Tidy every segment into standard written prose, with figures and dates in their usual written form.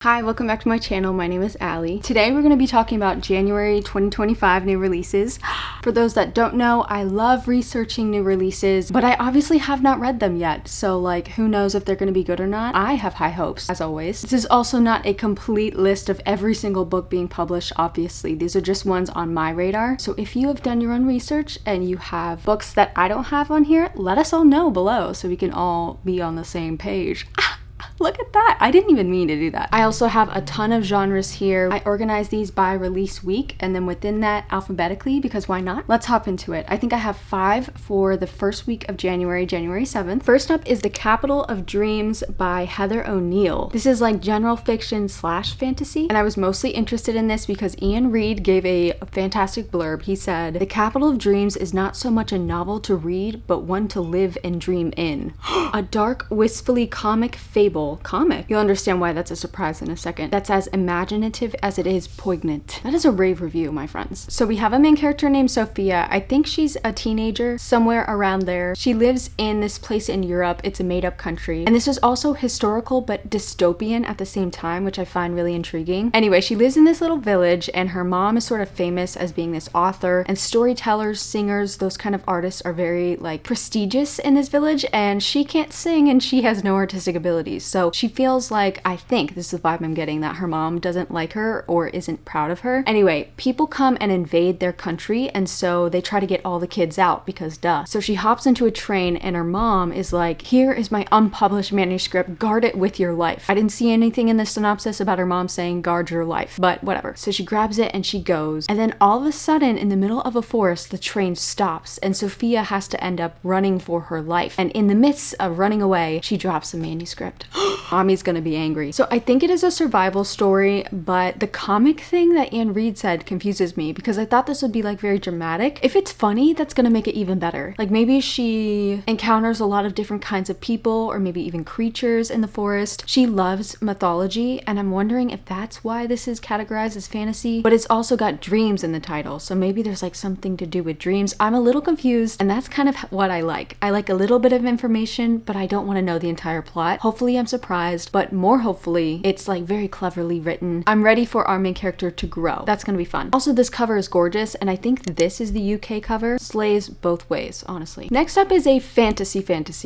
Hi, welcome back to my channel. My name is Allie. Today we're going to be talking about January 2025 new releases. For those that don't know, I love researching new releases, but I obviously have not read them yet. So like, who knows if they're going to be good or not? I have high hopes, as always. This is also not a complete list of every single book being published, obviously. These are just ones on my radar. So if you have done your own research and you have books that I don't have on here, let us all know below so we can all be on the same page. Look at that. I didn't even mean to do that. I also have a ton of genres here. I organize these by release week and then within that alphabetically, because why not? Let's hop into it. I think I have 5 for the first week of January 7th. First up is The Capital of Dreams by Heather O'Neill. This is like general fiction / fantasy, and I was mostly interested in this because Ian Reid gave a fantastic blurb. He said, "The Capital of Dreams is not so much a novel to read, but one to live and dream in. A dark, wistfully comic fable." Comic? You'll understand why that's a surprise in a second. That's as imaginative as it is poignant. That is a rave review, my friends. So we have a main character named Sophia. I think she's a teenager, somewhere around there. She lives in this place in Europe. It's a made-up country. And this is also historical but dystopian at the same time, which I find really intriguing. Anyway, she lives in this little village and her mom is sort of famous as being this author, and storytellers, singers, those kind of artists are very like prestigious in this village, and she can't sing and she has no artistic abilities. So she feels like, I think this is the vibe I'm getting, that her mom doesn't like her or isn't proud of her. Anyway, people come and invade their country, and so they try to get all the kids out because duh. So she hops into a train and her mom is like, "Here is my unpublished manuscript, guard it with your life." I didn't see anything in the synopsis about her mom saying guard your life, but whatever. So she grabs it and she goes, and then all of a sudden in the middle of a forest the train stops and Sophia has to end up running for her life, and in the midst of running away she drops the manuscript. Mommy's gonna be angry. So I think it is a survival story, but the comic thing that Ian Reid said confuses me because I thought this would be like very dramatic. If it's funny, that's gonna make it even better. Like maybe she encounters a lot of different kinds of people or maybe even creatures in the forest. She loves mythology, and I'm wondering if that's why this is categorized as fantasy, but it's also got dreams in the title. So maybe there's like something to do with dreams. I'm a little confused, and that's kind of what I like. I like a little bit of information, but I don't want to know the entire plot. Hopefully I'm surprised, but more hopefully it's like very cleverly written. I'm ready for our main character to grow. That's gonna be fun. Also, this cover is gorgeous, and I think this is the UK cover. Slays both ways, honestly. Next up is a fantasy.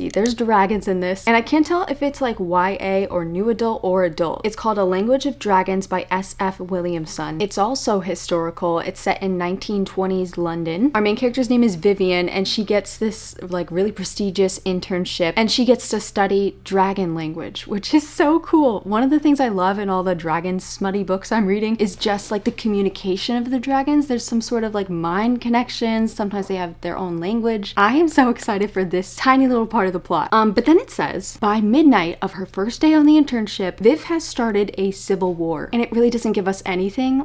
There's dragons in this, and I can't tell if it's like YA or new adult or adult. It's called A Language of Dragons by S.F. Williamson. It's also historical. It's set in 1920s London. Our main character's name is Vivian, and she gets this like really prestigious internship, and she gets to study dragon language, which is so cool. One of the things I love in all the dragon smutty books I'm reading is just like the communication of the dragons. There's some sort of like mind connections. Sometimes they have their own language. I am so excited for this tiny little part of the plot. But then it says, by midnight of her first day on the internship, Viv has started a civil war. And it really doesn't give us anything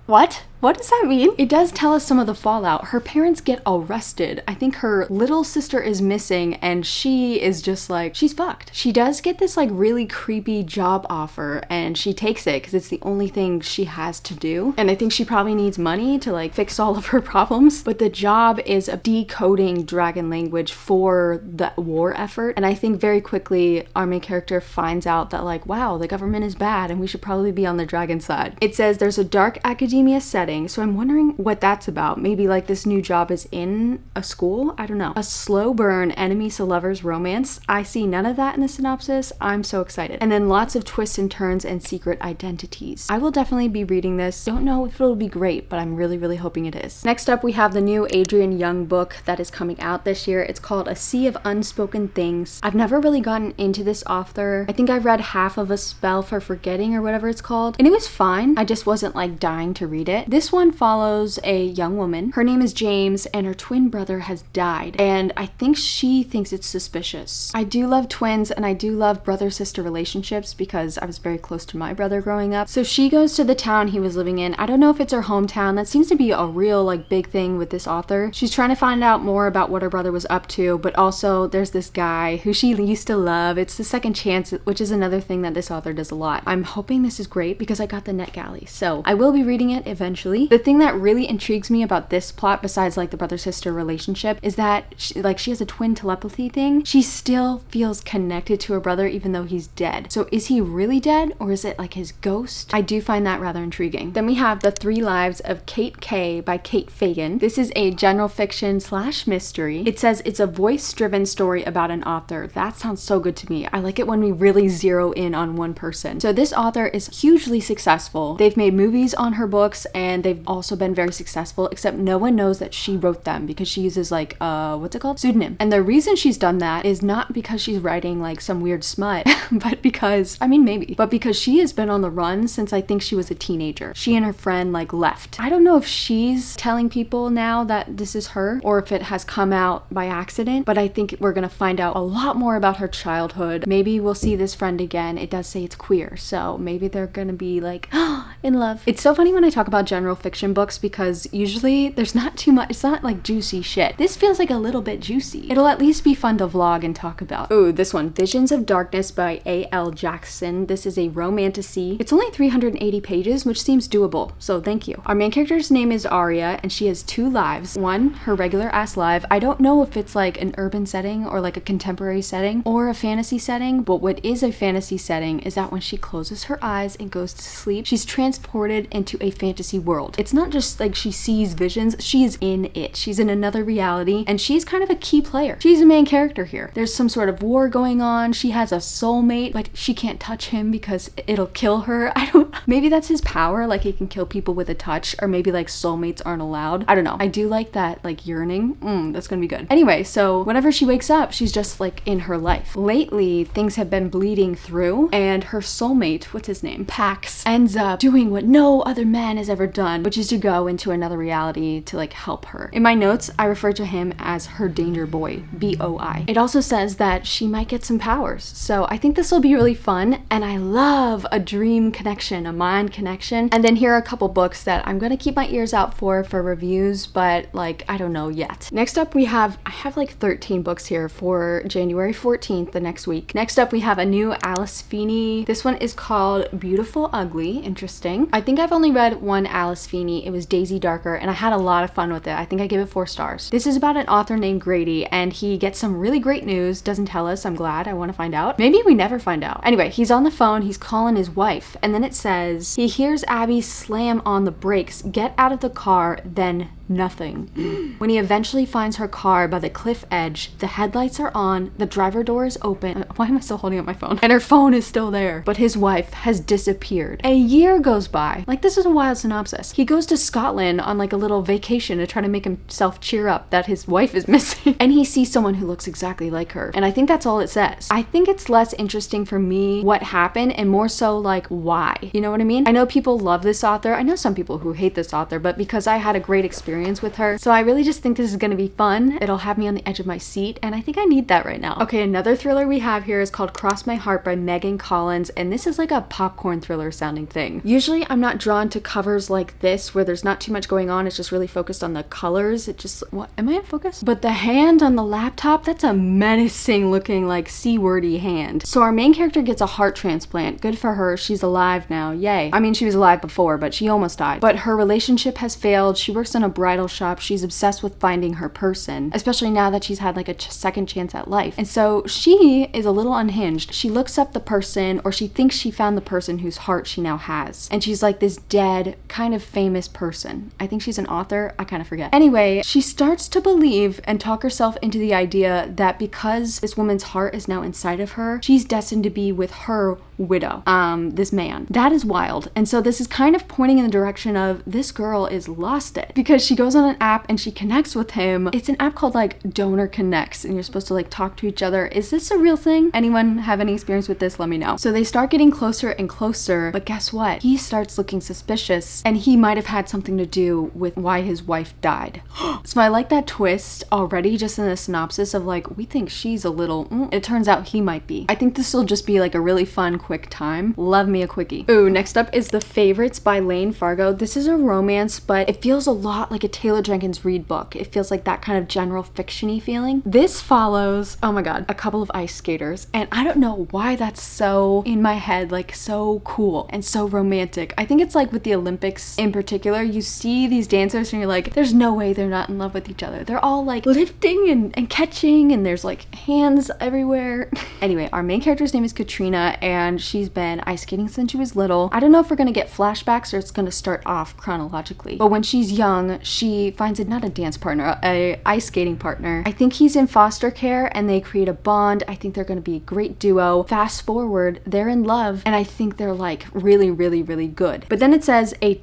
what? What does that mean? It does tell us some of the fallout. Her parents get arrested. I think her little sister is missing, and she is just like, she's fucked. She does get this like really creepy job offer, and she takes it because it's the only thing she has to do. And I think she probably needs money to like fix all of her problems. But the job is of decoding dragon language for the war effort. And I think very quickly our main character finds out that like, wow, the government is bad and we should probably be on the dragon side. It says there's a dark academia setting, so I'm wondering what that's about. Maybe like this new job is in a school? I don't know. A slow burn enemies to lovers romance. I see none of that in the synopsis. I'm so excited. And then lots of twists and turns and secret identities. I will definitely be reading this. Don't know if it'll be great, but I'm really hoping it is. Next up, we have the new Adrienne Young book that is coming out this year. It's called A Sea of Unspoken Things. I've never really gotten into this author. I think I read half of A Spell for Forgetting or whatever it's called, and it was fine. I just wasn't like dying to read it. This one follows a young woman. Her name is James, and her twin brother has died, and I think she thinks it's suspicious. I do love twins, and I do love brother-sister relationships because I was very close to my brother growing up. So she goes to the town he was living in. I don't know if it's her hometown. That seems to be a real like big thing with this author. She's trying to find out more about what her brother was up to, but also there's this guy who she used to love. It's the second chance, which is another thing that this author does a lot. I'm hoping this is great because I got the NetGalley, so I will be reading it eventually. eventually. The thing that really intrigues me about this plot, besides like the brother-sister relationship, is that she has a twin telepathy thing. She still feels connected to her brother even though he's dead. So is he really dead, or is it like his ghost? I do find that rather intriguing. Then we have The 3 Lives of Kate K by Kate Fagan. This is a general fiction / mystery. It says it's a voice-driven story about an author. That sounds so good to me. I like it when we really zero in on one person. So this author is hugely successful. They've made movies on her books, and they've also been very successful, except no one knows that she wrote them because she uses like what's it called? Pseudonym. And the reason she's done that is not because she's writing like some weird smut, but because, I mean maybe, but because she has been on the run since I think she was a teenager. She and her friend like left. I don't know if she's telling people now that this is her or if it has come out by accident, but I think we're gonna find out a lot more about her childhood. Maybe we'll see this friend again. It does say it's queer, so maybe they're gonna be like in love. It's so funny when I talk about general fiction books because usually there's not too much, it's not like juicy shit. This feels like a little bit juicy. It'll at least be fun to vlog and talk about. Ooh, this one, Visions of Darkness by A.L. Jackson. This is a romantasy. It's only 380 pages, which seems doable, so thank you. Our main character's name is Aria, and she has 2 lives. One, her regular ass life. I don't know if it's like an urban setting or like a contemporary setting or a fantasy setting, but what is a fantasy setting is that when she closes her eyes and goes to sleep, she's transported into a fantasy world. It's not just like she sees visions, she is in it. She's in another reality, and she's kind of a key player. She's a main character here. There's some sort of war going on. She has a soulmate, but she can't touch him because it'll kill her. Maybe that's his power, like he can kill people with a touch, or maybe like soulmates aren't allowed. I don't know. I do like that like yearning. That's gonna be good. Anyway, so whenever she wakes up, she's just like in her life. Lately, things have been bleeding through, and her soulmate, what's his name? Pax, ends up doing what no other man has ever done, which is to go into another reality to like help her. In my notes, I refer to him as her danger boy, B-O-I. It also says that she might get some powers. So I think this will be really fun, and I love a dream connection, a mind connection. And then here are a couple books that I'm gonna keep my ears out for reviews, but like, I don't know yet. Next up I have like 13 books here for January 14th, the next week. Next up we have a new Alice Feeney. This one is called Beautiful Ugly. Interesting. I think I've only read one Alice Feeney. It was Daisy Darker, and I had a lot of fun with it. I think I gave it 4 stars. This is about an author named Grady, and he gets some really great news. Doesn't tell us. I'm glad. I want to find out. Maybe we never find out. Anyway, he's on the phone. He's calling his wife, and then it says he hears Abby slam on the brakes, get out of the car, then nothing. When he eventually finds her car by the cliff edge, the headlights are on, the driver door is open. Why am I still holding up my phone? And her phone is still there. But his wife has disappeared. A year goes by. Like, this is a wild synopsis. He goes to Scotland on like a little vacation to try to make himself cheer up that his wife is missing. And he sees someone who looks exactly like her. And I think that's all it says. I think it's less interesting for me what happened and more so like why. You know what I mean? I know people love this author. I know some people who hate this author, but because I had a great experience with her. So I really just think this is gonna be fun. It'll have me on the edge of my seat, and I think I need that right now. Okay, another thriller we have here is called Cross My Heart by Megan Collins, and this is like a popcorn thriller sounding thing. Usually I'm not drawn to covers like this where there's not too much going on. It's just really focused on the colors. It just, what, am I in focus? But the hand on the laptop, that's a menacing looking like C-wordy hand. So our main character gets a heart transplant. Good for her. She's alive now. Yay. I mean, she was alive before, but she almost died. But her relationship has failed. She works in a bridal shop. She's obsessed with finding her person, especially now that she's had like a second chance at life. And so she is a little unhinged. She looks up the person, or she thinks she found the person whose heart she now has. And she's like this dead, kind of famous person. I think she's an author. I kind of forget. Anyway, she starts to believe and talk herself into the idea that because this woman's heart is now inside of her, she's destined to be with her widow, this man. That is wild. And so this is kind of pointing in the direction of this girl is lost it, because she goes on an app and she connects with him. It's an app called like Donor Connects, and you're supposed to like talk to each other. Is this a real thing? Anyone have any experience with this? Let me know. So they start getting closer and closer, but guess what? He starts looking suspicious, and he might have had something to do with why his wife died. So I like that twist already just in the synopsis of like, we think she's a little, it turns out he might be. I think this will just be like a really fun, quick time. Love me a quickie. Ooh, next up is The Favorites by Lane Fargo. This is a romance, but it feels a lot like like a Taylor Jenkins Reid book. It feels like that kind of general fiction-y feeling. This follows, oh my god, a couple of ice skaters, and I don't know why that's so in my head, like so cool and so romantic. I think it's like with the Olympics in particular, you see these dancers and you're like, there's no way they're not in love with each other. They're all like lifting and catching, and there's like hands everywhere. Anyway, our main character's name is Katrina, and she's been ice skating since she was little. I don't know if we're gonna get flashbacks or it's gonna start off chronologically, but when she's young, she finds not a dance partner, a ice skating partner. I think he's in foster care and they create a bond. I think they're gonna be a great duo. Fast forward, they're in love, and I think they're like really, really, really good. But then it says I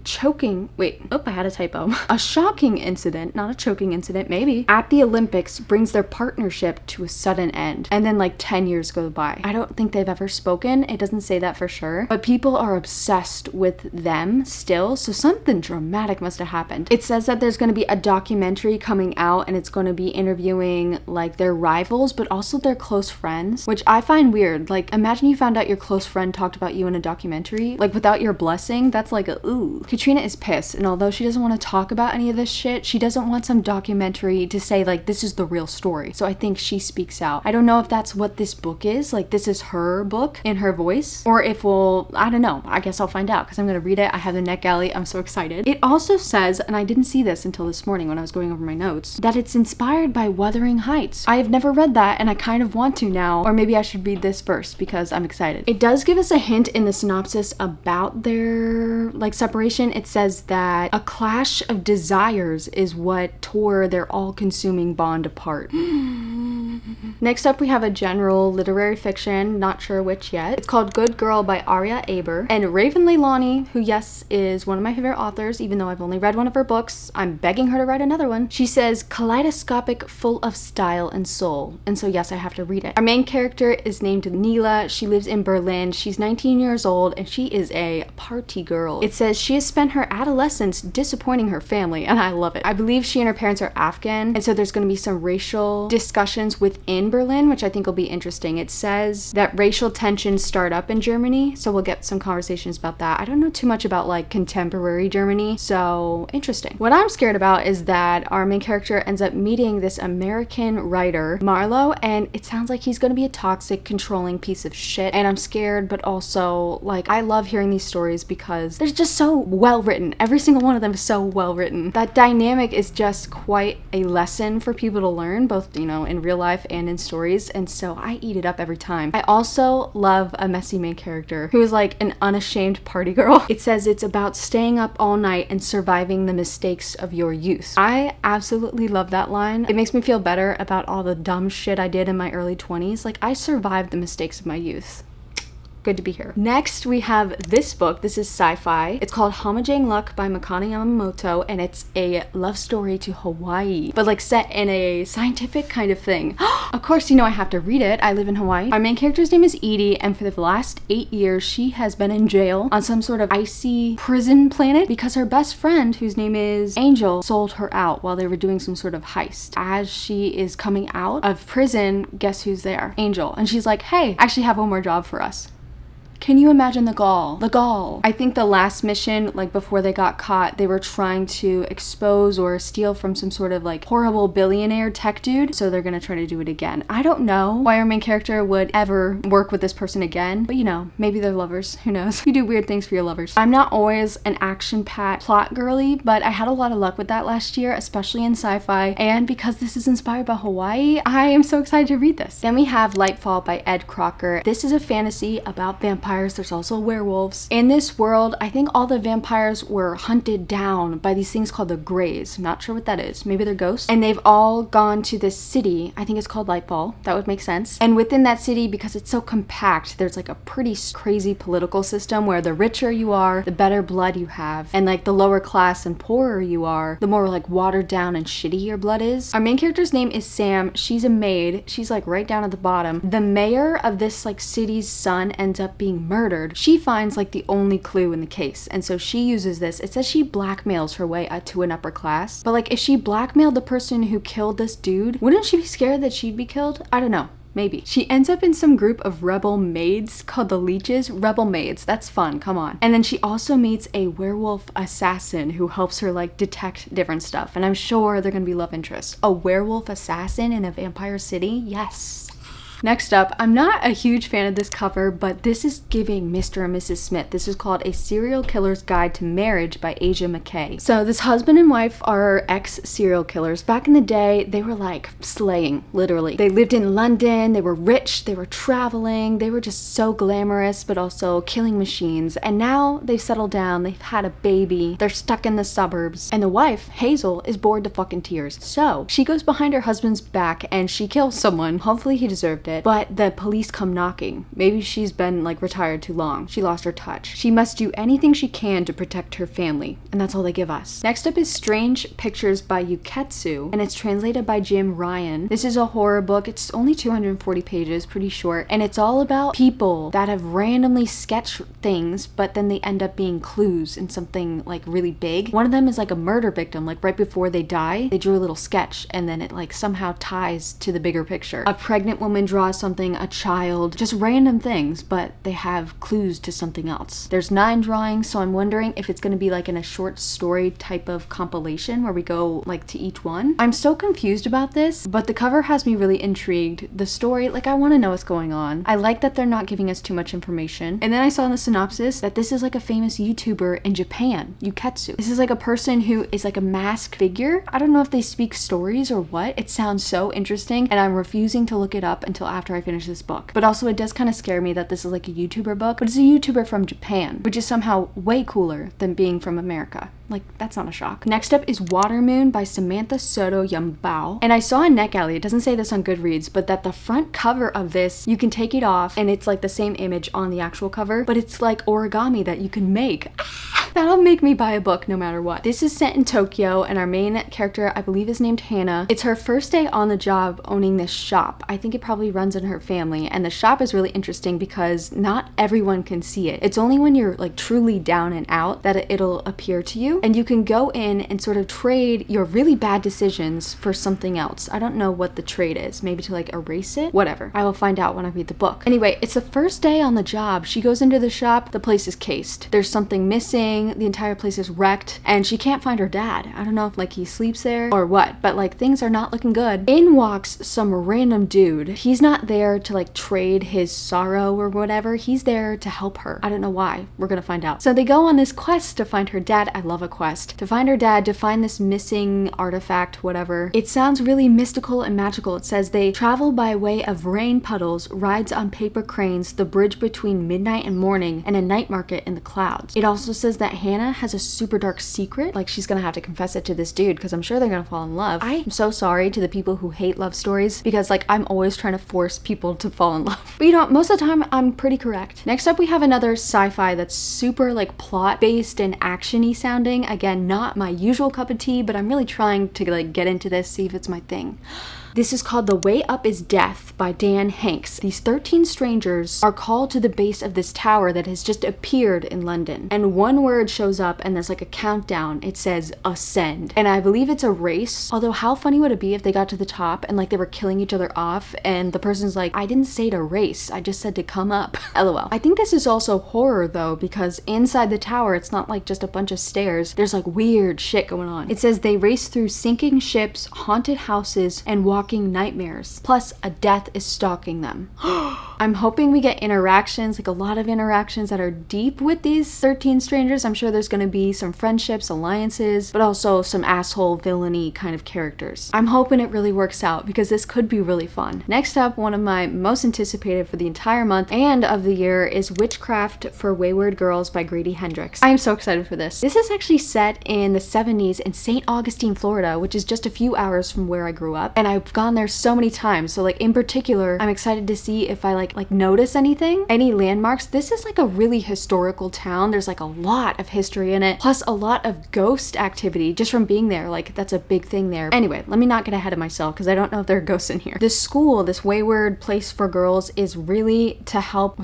had a typo. A shocking incident, not a choking incident, maybe, at the Olympics brings their partnership to a sudden end. And then like 10 years go by. I don't think they've ever spoken. It doesn't say that for sure. But people are obsessed with them still. So something dramatic must have happened. It says that there's going to be a documentary coming out, and it's going to be interviewing like their rivals, but also their close friends, which I find weird. Like, imagine you found out your close friend talked about you in a documentary, like without your blessing. That's like a ooh. Katrina is pissed, and although she doesn't want to talk about any of this shit, she doesn't want some documentary to say like this is the real story. So I think she speaks out. I don't know if that's what this book is, like this is her book in her voice, or if I don't know. I guess I'll find out because I'm gonna read it. I have the NetGalley. I'm so excited. It also says, and I didn't see this until this morning when I was going over my notes, that it's inspired by Wuthering Heights. I have never read that, and I kind of want to now, or maybe I should read this first because I'm excited. It does give us a hint in the synopsis about their like separation. It says that a clash of desires is what tore their all-consuming bond apart. Next up, we have a general literary fiction, not sure which yet. It's called Good Girl by Aria Aber. And Raven Leilani, who yes, is one of my favorite authors, even though I've only read one of her books, I'm begging her to write another one. She says, kaleidoscopic, full of style and soul. And so yes, I have to read it. Our main character is named Neela. She lives in Berlin. She's 19 years old, and she is a party girl. It says she has spent her adolescence disappointing her family, and I love it. I believe she and her parents are Afghan, and so there's going to be some racial discussions within Berlin, which I think will be interesting. It says that racial tensions start up in Germany, so we'll get some conversations about that. I don't know too much about like contemporary Germany, so interesting. What I'm scared about is that our main character ends up meeting this American writer, Marlowe, and it sounds like he's going to be a toxic, controlling piece of shit, and I'm scared, but also like I love hearing these stories because they're just so well written. Every single one of them is so well written. That dynamic is just quite a lesson for people to learn, both, you know, in real life and in stories, and so I eat it up every time. I also love a messy main character who is like an unashamed party girl. It says it's about staying up all night and surviving the mistakes of your youth. I absolutely love that line. It makes me feel better about all the dumb shit I did in my early 20s. Like, I survived the mistakes of my youth. Good to be here. Next, we have this book. This is sci-fi. It's called Hamajang Luck by Mikana Yamamoto, and it's a love story to Hawaii, but like set in a scientific kind of thing. Of course, you know I have to read it. I live in Hawaii. Our main character's name is Edie, and for the last 8 years, she has been in jail on some sort of icy prison planet because her best friend, whose name is Angel, sold her out while they were doing some sort of heist. As she is coming out of prison, guess who's there? Angel. And she's like, hey, I actually have one more job for us. Can you imagine the gall? The gall. I think the last mission, like before they got caught, they were trying to expose or steal from some sort of like horrible billionaire tech dude. So they're gonna try to do it again. I don't know why our main character would ever work with this person again, but you know, maybe they're lovers. Who knows? You do weird things for your lovers. I'm not always an action-packed plot girly, but I had a lot of luck with that last year, especially in sci-fi. And because this is inspired by Hawaii, I am so excited to read this. Then we have Lightfall by Ed Crocker. This is a fantasy about vampires. There's also werewolves. In this world, I think all the vampires were hunted down by these things called the Greys. I'm not sure what that is. Maybe they're ghosts. And they've all gone to this city. I think it's called Lightfall. That would make sense. And within that city, because it's so compact, there's like a pretty crazy political system where the richer you are, the better blood you have. And like the lower class and poorer you are, the more like watered down and shitty your blood is. Our main character's name is Sam. She's a maid. She's like right down at the bottom. The mayor of this like city's son ends up being murdered. She finds like the only clue in the case, and so she uses this. It says she blackmails her way to an upper class, but like if she blackmailed the person who killed this dude, wouldn't she be scared that she'd be killed? I don't know. maybe. She ends up in some group of rebel maids called the Leeches. Rebel maids, that's fun, come on. And then she also meets a werewolf assassin who helps her like detect different stuff. And I'm sure they're gonna be love interests. A werewolf assassin in a vampire city? Yes. Next up, I'm not a huge fan of this cover, but this is giving Mr. and Mrs. Smith. This is called A Serial Killer's Guide to Marriage by Asia McKay. So this husband and wife are ex-serial killers. Back in the day, they were like slaying, literally. They lived in London, they were rich, they were traveling, they were just so glamorous, but also killing machines. And now they've settled down, they've had a baby, they're stuck in the suburbs. And the wife, Hazel, is bored to fucking tears. So she goes behind her husband's back and she kills someone. Hopefully he deserved it. But the police come knocking. Maybe she's been like retired too long. She lost her touch. She must do anything she can to protect her family, and that's all they give us. Next up is Strange Pictures by Yuketsu, and it's translated by Jim Ryan. This is a horror book. It's only 240 pages, pretty short, and it's all about people that have randomly sketched things, but then they end up being clues in something like really big. One of them is like a murder victim, like right before they die, they drew a little sketch, and then it like somehow ties to the bigger picture. A pregnant woman draws something, a child, just random things, but they have clues to something else. There's 9 drawings, so I'm wondering if it's going to be like in a short story type of compilation where we go like to each one. I'm so confused about this, but the cover has me really intrigued. The story, like I want to know what's going on. I like that they're not giving us too much information. And then I saw in the synopsis that this is like a famous YouTuber in Japan, Yuketsu. This is like a person who is like a masked figure. I don't know if they speak stories or what. It sounds so interesting, and I'm refusing to look it up until after I finish this book. But also it does kind of scare me that this is like a YouTuber book, but it's a YouTuber from Japan, which is somehow way cooler than being from America. Like, that's not a shock. Next up is Water Moon by Samantha Soto Yambao. And I saw in NetGalley, it doesn't say this on Goodreads, but that the front cover of this, you can take it off and it's like the same image on the actual cover, but it's like origami that you can make. That'll make me buy a book no matter what. This is set in Tokyo, and our main character, I believe, is named Hannah. It's her first day on the job owning this shop. I think it probably runs in her family, and the shop is really interesting because not everyone can see it. It's only when you're like truly down and out that it'll appear to you, and you can go in and sort of trade your really bad decisions for something else. I don't know what the trade is. Maybe to like erase it? Whatever. I will find out when I read the book. Anyway, it's the first day on the job. She goes into the shop, the place is cased. There's something missing. The entire place is wrecked, and she can't find her dad. I don't know if like he sleeps there or what, but like things are not looking good. In walks some random dude. He's not there to like trade his sorrow or whatever. He's there to help her. I don't know why. We're gonna find out. So they go on this quest to find her dad. I love a quest. To find her dad, to find this missing artifact, whatever. It sounds really mystical and magical. It says they travel by way of rain puddles, rides on paper cranes, the bridge between midnight and morning, and a night market in the clouds. It also says that Hannah has a super dark secret, like she's gonna have to confess it to this dude because I'm sure they're gonna fall in love. I'm so sorry to the people who hate love stories because like I'm always trying to force people to fall in love. But you know, most of the time I'm pretty correct. Next up we have another sci-fi that's super like plot based and action-y sounding. Again, not my usual cup of tea, but I'm really trying to like get into this, see if it's my thing. This is called The Way Up is Death by Dan Hanks. These 13 strangers are called to the base of this tower that has just appeared in London. And one word shows up and there's like a countdown. It says ascend. And I believe it's a race. Although how funny would it be if they got to the top and like they were killing each other off and the person's like, I didn't say to race, I just said to come up. LOL. I think this is also horror though, because inside the tower, it's not like just a bunch of stairs. There's like weird shit going on. It says they race through sinking ships, haunted houses, and walking nightmares. Plus, a death is stalking them. I'm hoping we get interactions, like a lot of interactions that are deep with these 13 strangers. I'm sure there's going to be some friendships, alliances, but also some asshole villainy kind of characters. I'm hoping it really works out because this could be really fun. Next up, one of my most anticipated for the entire month and of the year is Witchcraft for Wayward Girls by Grady Hendrix. I am so excited for this. This is actually set in the 70s in St. Augustine, Florida, which is just a few hours from where I grew up, and I've gone there so many times. So like in particular, I'm excited to see if I like notice anything, any landmarks. This is like a really historical town. There's like a lot of history in it, plus a lot of ghost activity just from being there. Like that's a big thing there. Anyway, let me not get ahead of myself because I don't know if there are ghosts in here. This school, this wayward place for girls, is really to help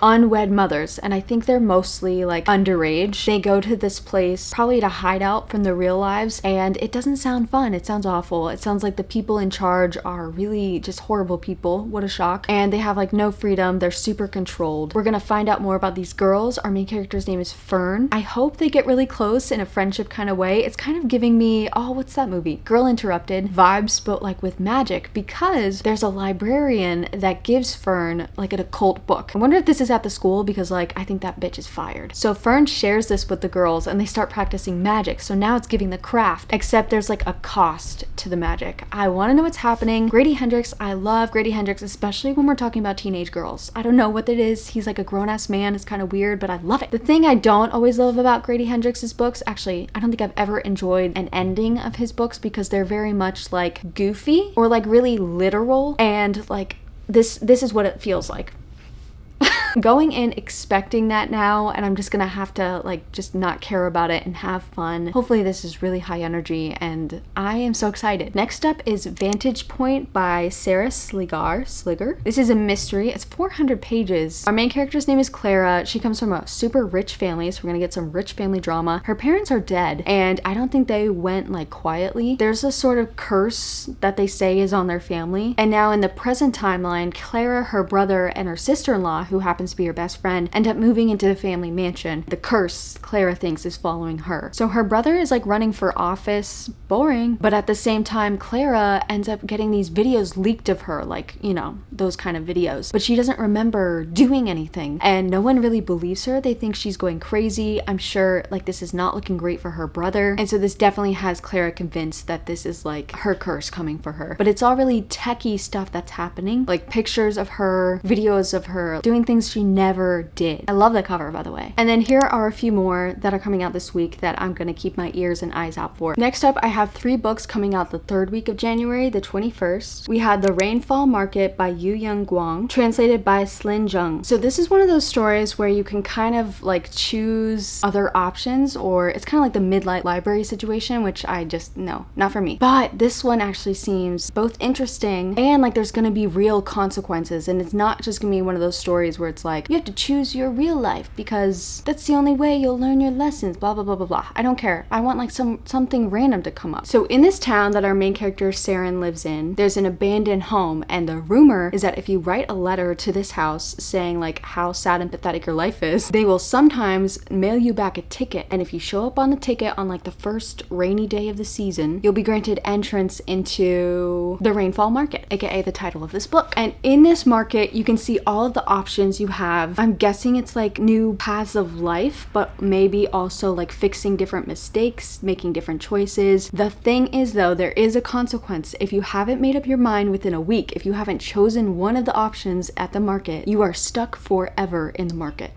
unwed mothers, and I think they're mostly like underage. They go to this place probably to hide out from their real lives, and it doesn't sound fun. It sounds awful. It sounds like the people in charge charge are really just horrible people. What a shock. And they have like no freedom. They're super controlled. We're gonna find out more about these girls. Our main character's name is Fern. I hope they get really close in a friendship kind of way. It's kind of giving me, oh, what's that movie? Girl Interrupted vibes, but like with magic, because there's a librarian that gives Fern like an occult book. I wonder if this is at the school, because like I think that bitch is fired. So Fern shares this with the girls and they start practicing magic. So now it's giving the craft, except there's like a cost to the magic. I want to know what's happening. Grady Hendrix, I love Grady Hendrix, especially when we're talking about teenage girls. I don't know what it is. He's like a grown-ass man. It's kind of weird, but I love it. The thing I don't always love about Grady Hendrix's books, actually, I don't think I've ever enjoyed an ending of his books because they're very much like goofy or like really literal, and like this is what it feels like. Going in expecting that now, and I'm just gonna have to like just not care about it and have fun. Hopefully this is really high energy and I am so excited. Next up is Vantage Point by Sarah Sligar. This is a mystery. It's 400 pages. Our main character's name is Clara. She comes from a super rich family, so we're gonna get some rich family drama. Her parents are dead, and I don't think they went like quietly. There's a sort of curse that they say is on their family, and now in the present timeline, Clara, her brother, and her sister-in-law, who happens to be her best friend, end up moving into the family mansion. The curse, Clara thinks, is following her. So her brother is like running for office, boring, but at the same time, Clara ends up getting these videos leaked of her, like, you know, those kind of videos. But she doesn't remember doing anything, and no one really believes her. They think she's going crazy. I'm sure like this is not looking great for her brother, and so this definitely has Clara convinced that this is like her curse coming for her. But it's all really techie stuff that's happening, like pictures of her, videos of her doing things she never did. I love the cover, by the way. And then here are a few more that are coming out this week that I'm gonna keep my ears and eyes out for. Next up, I have 3 books coming out the 3rd week of January, the 21st. We had The Rainfall Market by Yu Young Guang, translated by Slin Jung. So this is one of those stories where you can kind of like choose other options, or it's kind of like the Midnight Library situation, which I just, no, not for me. But this one actually seems both interesting and like there's gonna be real consequences, and it's not just gonna be one of those stories where it's like, you have to choose your real life because that's the only way you'll learn your lessons, blah, blah, blah, blah, blah. I don't care. I want like something random to come up. So in this town that our main character Saren lives in, there's an abandoned home, and the rumor is that if you write a letter to this house saying like how sad and pathetic your life is, they will sometimes mail you back a ticket, and if you show up on the ticket on like the first rainy day of the season, you'll be granted entrance into the Rainfall Market, aka the title of this book. And in this market, you can see all of the options you have. I'm guessing it's like new paths of life, but maybe also like fixing different mistakes, making different choices. The thing is though, there is a consequence. If you haven't made up your mind within a week, if you haven't chosen one of the options at the market, you are stuck forever in the market.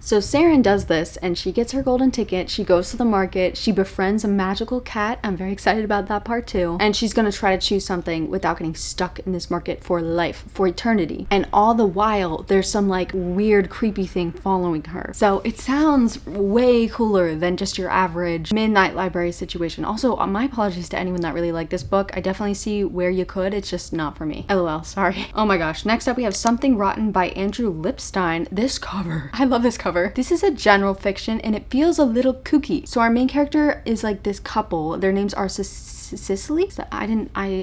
So Saren does this, and she gets her golden ticket. She goes to the market. She befriends a magical cat. I'm very excited about that part too. And she's gonna try to choose something without getting stuck in this market for life, for eternity. And all the while, there's some like weird, creepy thing following her. So it sounds way cooler than just your average Midnight Library situation. Also, my apologies to anyone that really liked this book. I definitely see where you could. It's just not for me. LOL, sorry. Oh my gosh. Next up, we have Something Rotten by Andrew Lipstein. This cover. I love this cover. This is a general fiction and it feels a little kooky. So our main character is like this couple. Their names are Cecily? So I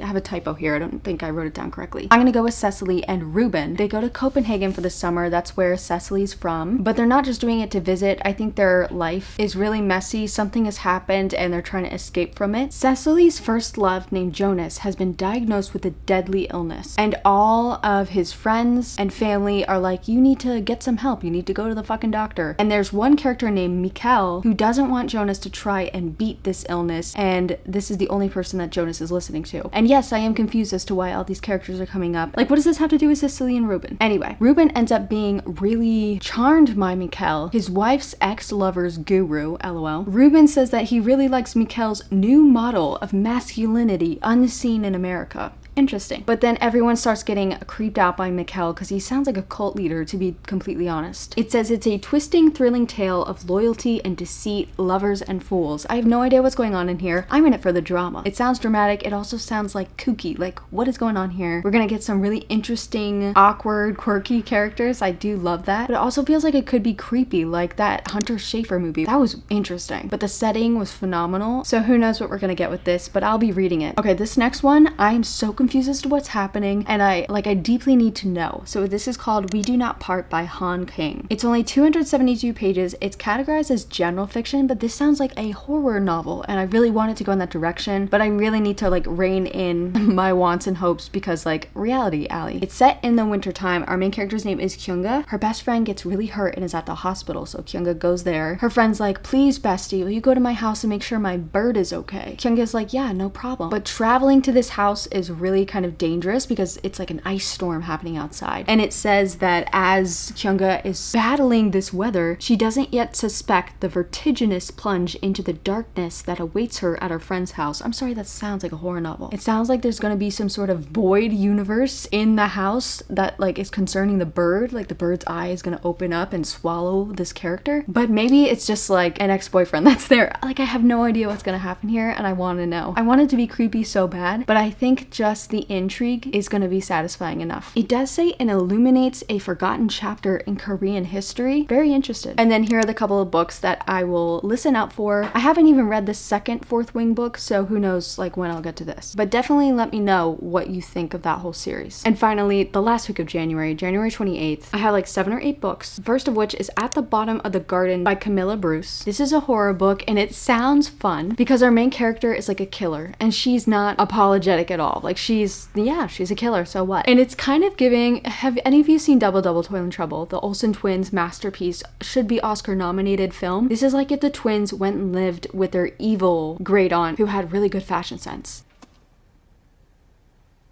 have a typo here. I don't think I wrote it down correctly. I'm gonna go with Cecily and Ruben. They go to Copenhagen for the summer. That's where Cecily's from. But they're not just doing it to visit. I think their life is really messy. Something has happened and they're trying to escape from it. Cecily's first love, named Jonas, has been diagnosed with a deadly illness. And all of his friends and family are like, you need to get some help. You need to go to the fucking doctor. And there's one character named Mikkel who doesn't want Jonas to try and beat this illness. And this is the only person that Jonas is listening to. And yes, I am confused as to why all these characters are coming up. Like, what does this have to do with Cecily and Ruben? Anyway, Ruben ends up being really charmed by Mikkel, his wife's ex-lover's guru, lol. Ruben says that he really likes Mikkel's new model of masculinity unseen in America. Interesting. But then everyone starts getting creeped out by Mikkel because he sounds like a cult leader, to be completely honest. It says it's a twisting, thrilling tale of loyalty and deceit, lovers and fools. I have no idea what's going on in here. I'm in it for the drama. It sounds dramatic. It also sounds like kooky. Like, what is going on here? We're gonna get some really interesting, awkward, quirky characters. I do love that. But it also feels like it could be creepy, like that Hunter Schafer movie. That was interesting. But the setting was phenomenal. So who knows what we're gonna get with this, but I'll be reading it. Okay, this next one, I am so confused confused as to what's happening, and I deeply need to know. So this is called We Do Not Part by Han King. It's only 272 pages. It's categorized as general fiction, but this sounds like a horror novel, and I really wanted to go in that direction, but I really need to like rein in my wants and hopes because like reality, Allie. It's set in the winter time. Our main character's name is Kyunga. Her best friend gets really hurt and is at the hospital, so Kyunga goes there. Her friend's like, please bestie, will you go to my house and make sure my bird is okay? Kyunga's like, yeah, no problem. But traveling to this house is really kind of dangerous because it's like an ice storm happening outside. And it says that as Kyunga is battling this weather, she doesn't yet suspect the vertiginous plunge into the darkness that awaits her at her friend's house. I'm sorry, that sounds like a horror novel. It sounds like there's gonna be some sort of void universe in the house that like is concerning the bird, like the bird's eye is gonna open up and swallow this character. But maybe it's just like an ex-boyfriend that's there. Like I have no idea what's gonna happen here and I want to know. I want it to be creepy so bad, but I think just the intrigue is gonna be satisfying enough. It does say it illuminates a forgotten chapter in Korean history. Very interested. And then here are the couple of books that I will listen out for. I haven't even read the second Fourth Wing book, so who knows like when I'll get to this. But definitely let me know what you think of that whole series. And finally, the last week of January 28th, I have like 7 or 8 books. First of which is At the Bottom of the Garden by Camilla Bruce. This is a horror book and it sounds fun because our main character is like a killer and she's not apologetic at all. Like she's a killer, so what? And it's kind of giving, have any of you seen Double Double Toil and Trouble? The Olsen twins' masterpiece, should be Oscar nominated film. This is like if the twins went and lived with their evil great aunt who had really good fashion sense.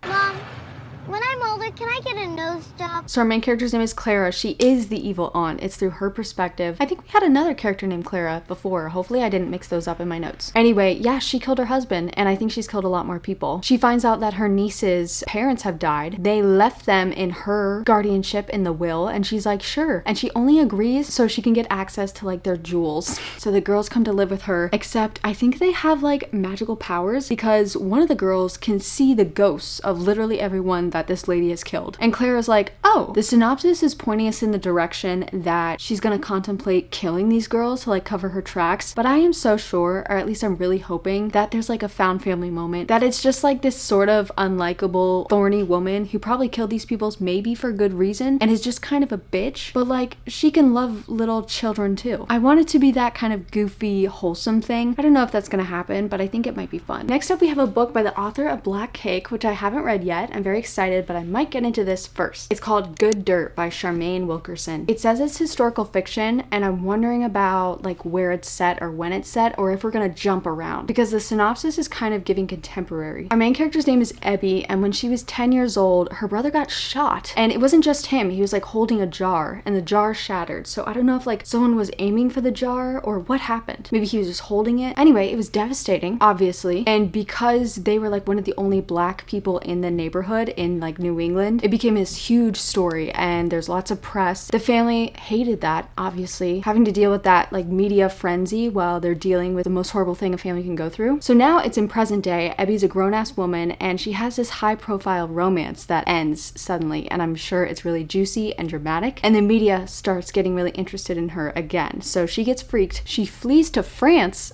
Mom, when I'm older, can I get a nose job? So our main character's name is Clara. She is the evil aunt. It's through her perspective. I think we had another character named Clara before. Hopefully I didn't mix those up in my notes. Anyway, yeah, she killed her husband, and I think she's killed a lot more people. She finds out that her niece's parents have died. They left them in her guardianship in the will, and she's like, sure. And she only agrees so she can get access to like their jewels. So the girls come to live with her, except I think they have like magical powers because one of the girls can see the ghosts of literally everyone that this lady has killed. And Clara's like, oh, the synopsis is pointing us in the direction that she's gonna contemplate killing these girls to like cover her tracks. But I am so sure, or at least I'm really hoping, that there's like a found family moment, that it's just like this sort of unlikable, thorny woman who probably killed these people maybe for good reason and is just kind of a bitch, but like she can love little children too. I want it to be that kind of goofy, wholesome thing. I don't know if that's gonna happen, but I think it might be fun. Next up, we have a book by the author of Black Cake, which I haven't read yet. I'm very excited, but I might get into this first. It's called Good Dirt by Charmaine Wilkerson. It says it's historical fiction, and I'm wondering about like where it's set or when it's set, or if we're gonna jump around, because the synopsis is kind of giving contemporary. Our main character's name is Ebby, and when she was 10 years old, her brother got shot, and it wasn't just him. He was like holding a jar, and the jar shattered. So I don't know if like someone was aiming for the jar or what happened. Maybe he was just holding it. Anyway, it was devastating, obviously, and because they were like one of the only Black people in the neighborhood in like New England, it became this huge story, and there's lots of press. The family hated that, obviously, having to deal with that like media frenzy while they're dealing with the most horrible thing a family can go through. So now it's in present day. Ebby's a grown-ass woman, and she has this high-profile romance that ends suddenly, and I'm sure it's really juicy and dramatic, and the media starts getting really interested in her again. So she gets freaked. She flees to France.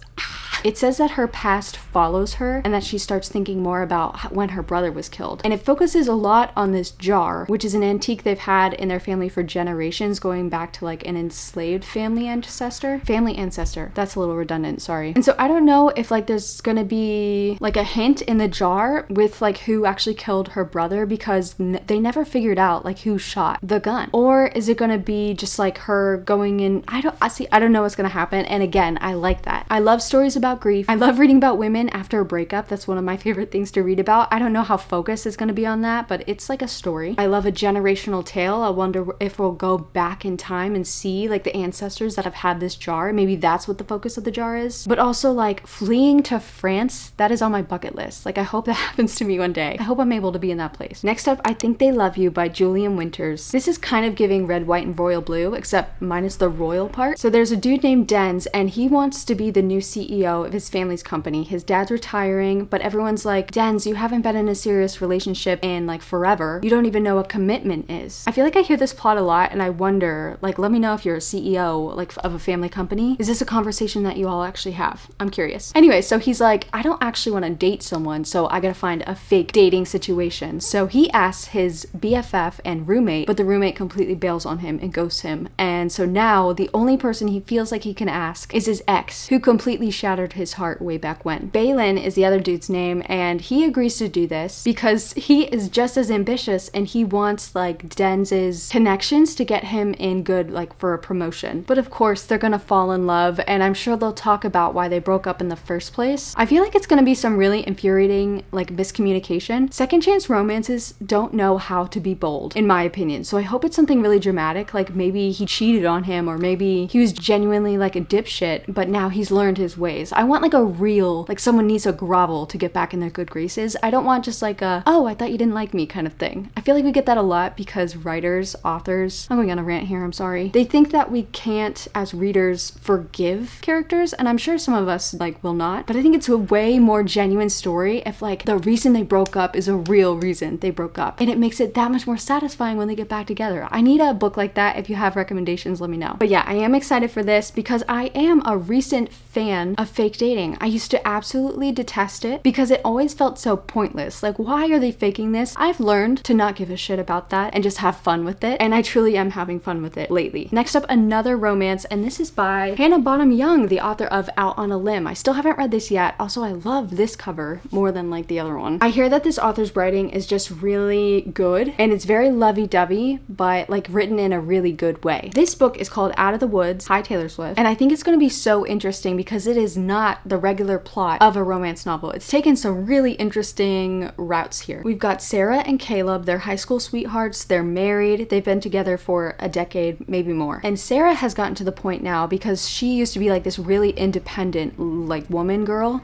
It says that her past follows her and that she starts thinking more about when her brother was killed. And it focuses a lot on this jar, which is an antique they've had in their family for generations, going back to like an enslaved family ancestor. That's a little redundant, sorry. And so I don't know if like there's gonna be like a hint in the jar with like who actually killed her brother, because they never figured out like who shot the gun. Or is it gonna be just like her going in? I don't know what's gonna happen. And again, I like that. I love stories about grief. I love reading about women after a breakup. That's one of my favorite things to read about. I don't know how focused it's going to be on that, but it's like a story. I love a generational tale. I wonder if we'll go back in time and see like the ancestors that have had this jar. Maybe that's what the focus of the jar is. But also like fleeing to France, that is on my bucket list. Like I hope that happens to me one day. I hope I'm able to be in that place. Next up, I Think They Love You by Julian Winters. This is kind of giving Red, White, and Royal Blue, except minus the royal part. So there's a dude named Denz, and he wants to be the new CEO of his family's company. His dad's retiring, but everyone's like, Dens, you haven't been in a serious relationship in like forever. You don't even know what commitment is. I feel like I hear this plot a lot and I wonder, like, let me know if you're a CEO like of a family company. Is this a conversation that you all actually have? I'm curious. Anyway, so he's like, I don't actually want to date someone, so I gotta find a fake dating situation. So he asks his BFF and roommate, but the roommate completely bails on him and ghosts him. And so now the only person he feels like he can ask is his ex, who completely shattered his heart way back when. Balin is the other dude's name, and he agrees to do this because he is just as ambitious and he wants like Dens's connections to get him in good like for a promotion. But of course they're gonna fall in love, and I'm sure they'll talk about why they broke up in the first place. I feel like it's gonna be some really infuriating like miscommunication. Second chance romances don't know how to be bold, in my opinion. So I hope it's something really dramatic, like maybe he cheated on him, or maybe he was genuinely like a dipshit, but now he's learned his ways. I want like a real, like someone needs to grovel to get back in their good graces. I don't want just like a, oh, I thought you didn't like me kind of thing. I feel like we get that a lot because writers, authors, I'm going on a rant here, I'm sorry. They think that we can't, as readers, forgive characters, and I'm sure some of us like will not, but I think it's a way more genuine story if like the reason they broke up is a real reason they broke up, and it makes it that much more satisfying when they get back together. I need a book like that. If you have recommendations, let me know. But yeah, I am excited for this because I am a recent fan of fake dating. I used to absolutely detest it because it always felt so pointless. Like, why are they faking this? I've learned to not give a shit about that and just have fun with it, and I truly am having fun with it lately. Next up, another romance, and this is by Hannah Bonham Young, the author of Out on a Limb. I still haven't read this yet. Also, I love this cover more than like the other one. I hear that this author's writing is just really good, and it's very lovey-dovey, but like written in a really good way. This book is called Out of the Woods, hi Taylor Swift, and I think it's going to be so interesting because it is not the regular plot of a romance novel. It's taken some really interesting routes here. We've got Sarah and Caleb, they're high school sweethearts, they're married, they've been together for a decade, maybe more. And Sarah has gotten to the point now because she used to be like this really independent like woman girl.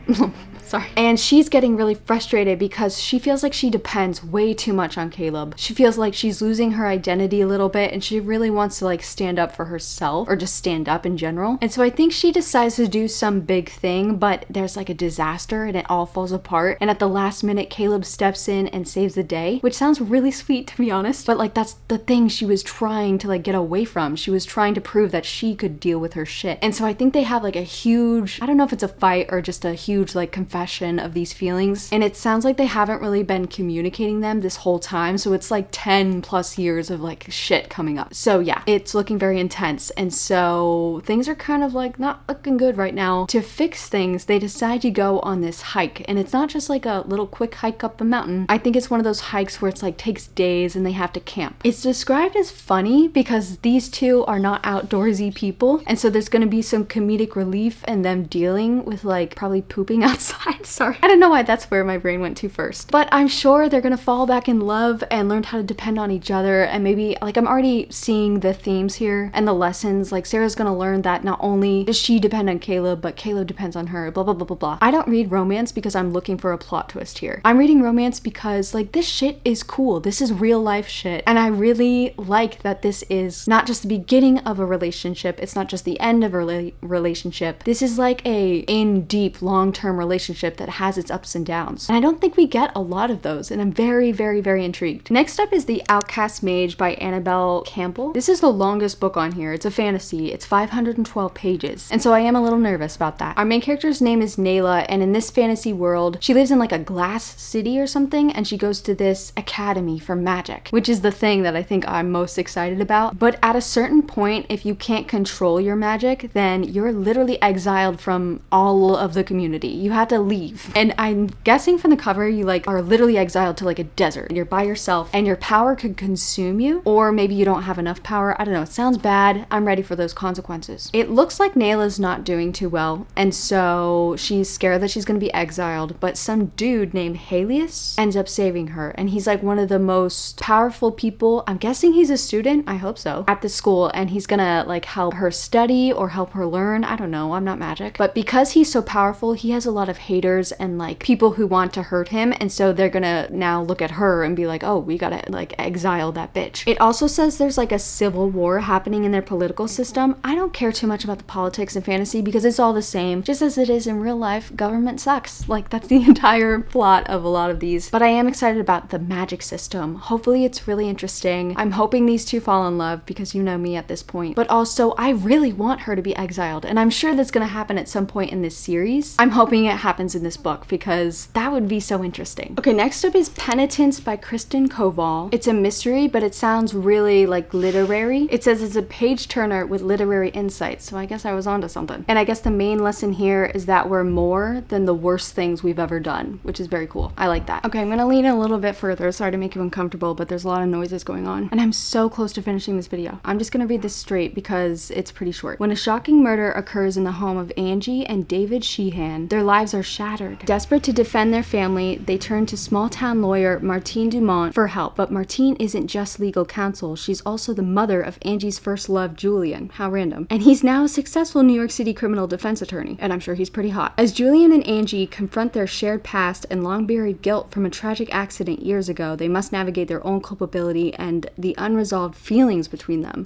Sorry. And she's getting really frustrated because she feels like she depends way too much on Caleb. She feels like she's losing her identity a little bit, and she really wants to like stand up for herself, or just stand up in general. And so I think she decides to do some big thing, but there's like a disaster and it all falls apart. And at the last minute, Caleb steps in and saves the day, which sounds really sweet to be honest. But like that's the thing she was trying to like get away from. She was trying to prove that she could deal with her shit. And so I think they have like a huge, I don't know if it's a fight or just a huge like confession of these feelings, and it sounds like they haven't really been communicating them this whole time, so it's like 10 plus years of like shit coming up. So yeah, it's looking very intense, and so things are kind of like not looking good right now. To fix things, they decide to go on this hike, and it's not just like a little quick hike up a mountain. I think it's one of those hikes where it's like takes days and they have to camp. It's described as funny because these two are not outdoorsy people, and so there's going to be some comedic relief in them dealing with like probably pooping outside. Sorry, I don't know why that's where my brain went to first, but I'm sure they're gonna fall back in love and learn how to depend on each other. And maybe like I'm already seeing the themes here and the lessons. Like Sarah's gonna learn that not only does she depend on Caleb, but Caleb depends on her, blah blah blah blah blah. I don't read romance because I'm looking for a plot twist here. I'm reading romance because like this shit is cool. This is real life shit, and I really like that this is not just the beginning of a relationship, it's not just the end of a relationship. This is like a in deep long-term relationship that has its ups and downs. And I don't think we get a lot of those, and I'm very, very, very intrigued. Next up is The Outcast Mage by Annabelle Campbell. This is the longest book on here. It's a fantasy. It's 512 pages. And so I am a little nervous about that. Our main character's name is Nayla, and in this fantasy world, she lives in like a glass city or something, and she goes to this academy for magic, which is the thing that I think I'm most excited about. But at a certain point, if you can't control your magic, then you're literally exiled from all of the community. You have to leave. And I'm guessing from the cover, you like are literally exiled to like a desert. You're by yourself and your power could consume you, or maybe you don't have enough power. I don't know. It sounds bad. I'm ready for those consequences. It looks like Nayla's not doing too well, and so she's scared that she's gonna be exiled, but some dude named Helios ends up saving her, and he's like one of the most powerful people. I'm guessing he's a student, I hope so, at the school, and he's gonna like help her study or help her learn. I don't know. I'm not magic. But because he's so powerful, he has a lot of haters and like people who want to hurt him, and so they're gonna now look at her and be like, oh, we gotta like exile that bitch. It also says there's like a civil war happening in their political system. I don't care too much about the politics in fantasy because it's all the same. Just as it is in real life, government sucks. Like, that's the entire plot of a lot of these. But I am excited about the magic system. Hopefully it's really interesting. I'm hoping these two fall in love because you know me at this point. But also, I really want her to be exiled, and I'm sure that's gonna happen at some point in this series. I'm hoping it happens in this book because that would be so interesting. Okay, next up is Penitence by Kristen Koval. It's a mystery, but it sounds really like literary. It says it's a page turner with literary insights, so I guess I was onto something. And I guess the main lesson here is that we're more than the worst things we've ever done, which is very cool. I like that. Okay, I'm gonna lean a little bit further. Sorry to make you uncomfortable, but there's a lot of noises going on. And I'm so close to finishing this video. I'm just gonna read this straight because it's pretty short. When a shocking murder occurs in the home of Angie and David Sheehan, their lives are shattered. Desperate to defend their family, they turn to small-town lawyer Martine Dumont for help. But Martine isn't just legal counsel. She's also the mother of Angie's first love, Julian. How random. And he's now a successful New York City criminal defense attorney. And I'm sure he's pretty hot. As Julian and Angie confront their shared past and long-buried guilt from a tragic accident years ago, they must navigate their own culpability and the unresolved feelings between them.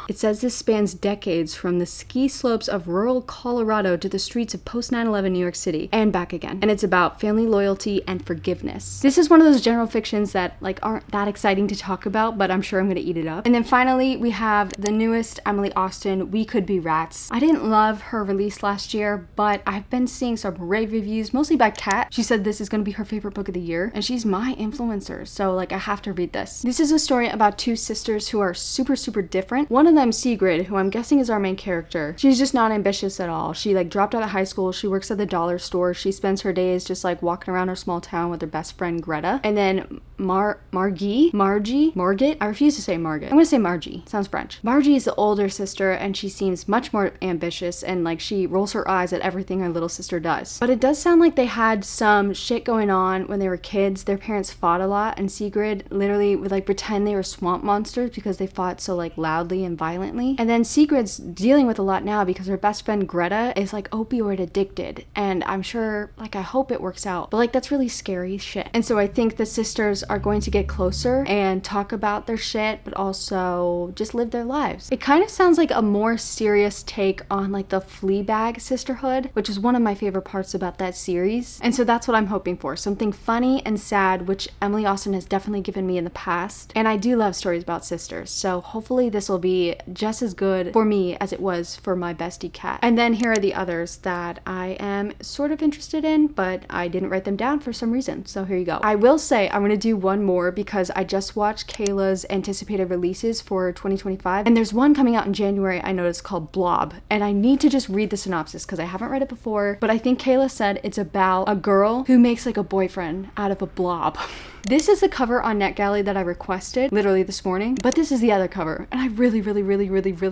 It says this spans decades from the ski slopes of rural Colorado to the streets of post 9/11 New York City and back again. And it's about family loyalty and forgiveness. This is one of those general fictions that like aren't that exciting to talk about, but I'm sure I'm gonna eat it up. And then finally, we have the newest Emily Austin, We Could Be Rats. I didn't love her release last year, but I've been seeing some rave reviews, mostly by Kat. She said this is gonna be her favorite book of the year, and she's my influencer, so like I have to read this. This is a story about two sisters who are super different. One of them, Sigrid, who I'm guessing is our main character. She's just not ambitious at all. She like dropped out of high school. She works at the dollar store. She spends her days just like walking around her small town with her best friend Greta. And then Margie? I refuse to say Margaret. I'm gonna say Margie. Sounds French. Margie is the older sister, and she seems much more ambitious, and like she rolls her eyes at everything her little sister does. But it does sound like they had some shit going on when they were kids. Their parents fought a lot, and Sigrid literally would like pretend they were swamp monsters because they fought so like loudly and violently. And then Sigrid's dealing with a lot now because her best friend Greta is like opioid addicted, and I'm sure, like, I hope it works out, but like that's really scary shit. And so I think the sisters are going to get closer and talk about their shit, but also just live their lives. It kind of sounds like a more serious take on like the Fleabag sisterhood, which is one of my favorite parts about that series. And so that's what I'm hoping for, something funny and sad, which Emily Austin has definitely given me in the past. And I do love stories about sisters, so hopefully this will be just as good for me as it was for my bestie Kat. And then here are the others that I am sort of interested in, but I didn't write them down for some reason, so here you go. I will say I'm gonna do one more because I just watched Kayla's anticipated releases for 2025, and there's one coming out in January I noticed called Blob, and I need to just read the synopsis because I haven't read it before, but I think Kayla said it's about a girl who makes like a boyfriend out of a blob. This is the cover on NetGalley that I requested literally this morning, but this is the other cover, and I really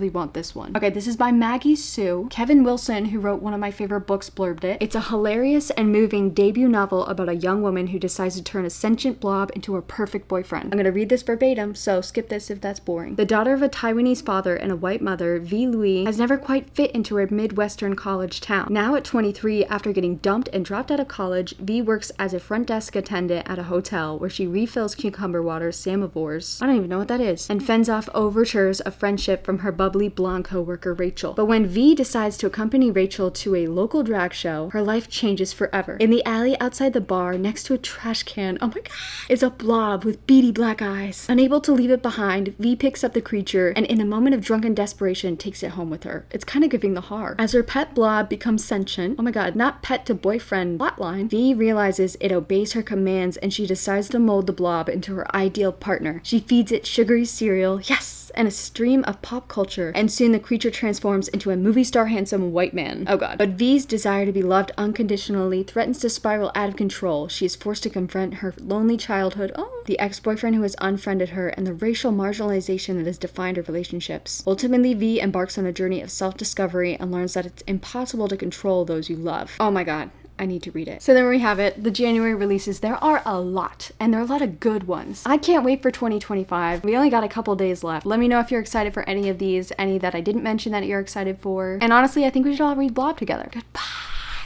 want this one. Okay, this is by Maggie Sue. Kevin Wilson, who wrote one of my favorite books, blurbed it. It's a hilarious and moving debut novel about a young woman who decides to turn a sentient blob into her perfect boyfriend. I'm gonna read this verbatim, so skip this if that's boring. The daughter of a Taiwanese father and a white mother, V. Louis, has never quite fit into her Midwestern college town. Now at 23, after getting dumped and dropped out of college, V works as a front desk attendant at a hotel where she refills cucumber water samovars. I don't even know what that is. And fends off overtures of friendship from her bubbly blonde co-worker Rachel. But when V decides to accompany Rachel to a local drag show, her life changes forever. In the alley outside the bar, next to a trash can, oh my god, is a blob with beady black eyes. Unable to leave it behind, V picks up the creature and in a moment of drunken desperation takes it home with her. It's kind of giving the horror. As her pet blob becomes sentient, oh my god, not pet to boyfriend plotline, V realizes it obeys her commands and she decides to mold the blob into her ideal partner. She feeds it sugary cereal, yes, and a stream of pop culture, and soon the creature transforms into a movie star handsome white man. Oh god. But V's desire to be loved unconditionally threatens to spiral out of control. She is forced to confront her lonely childhood, the ex-boyfriend who has unfriended her, and the racial marginalization that has defined her relationships. Ultimately, V embarks on a journey of self-discovery and learns that it's impossible to control those you love. Oh my god. I need to read it. So there we have it, the January releases. There are a lot, and there are a lot of good ones. I can't wait for 2025. We only got a couple days left. Let me know if you're excited for any of these, any that I didn't mention that you're excited for. And honestly, I think we should all read Blob together. Goodbye.